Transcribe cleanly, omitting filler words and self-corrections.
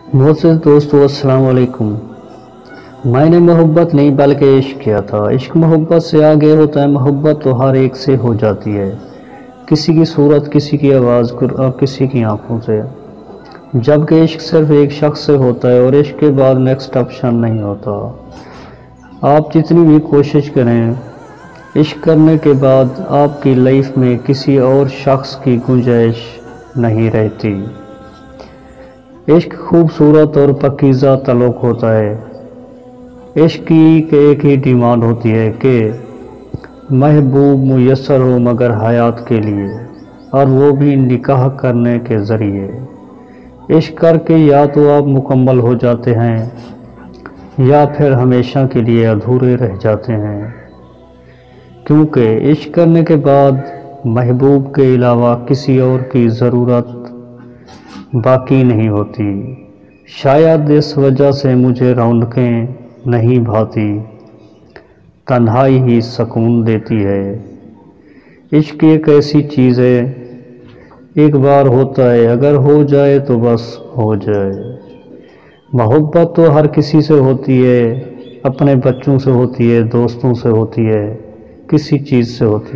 मोअज़्ज़ज़ दोस्तों, अस्सलाम वालेकुम। मैंने मोहब्बत नहीं बल्कि इश्क किया था। इश्क मोहब्बत से आगे होता है। मोहब्बत तो हर एक से हो जाती है, किसी की सूरत, किसी की आवाज़ और किसी की आंखों से। जबकि इश्क सिर्फ एक शख्स से होता है और इश्क के बाद नेक्स्ट ऑप्शन नहीं होता। आप जितनी भी कोशिश करें, इश्क करने के बाद आपकी लाइफ में किसी और शख्स की गुंजाइश नहीं रहती। इश्क खूबसूरत और पाकीज़ा ताल्लुक़ होता है। इश्क की एक ही डिमांड होती है कि महबूब मुयस्सर हो मगर हयात के लिए, और वो भी निकाह करने के ज़रिए। इश्क करके या तो आप मुकम्मल हो जाते हैं या फिर हमेशा के लिए अधूरे रह जाते हैं, क्योंकि इश्क करने के बाद महबूब के अलावा किसी और की ज़रूरत बाकी नहीं होती। शायद इस वजह से मुझे रौनकें नहीं भाती, तन्हाई ही सुकून देती है। इश्क एक ऐसी चीज़ है, एक बार होता है, अगर हो जाए तो बस हो जाए। मोहब्बत तो हर किसी से होती है, अपने बच्चों से होती है, दोस्तों से होती है, किसी चीज़ से होती है।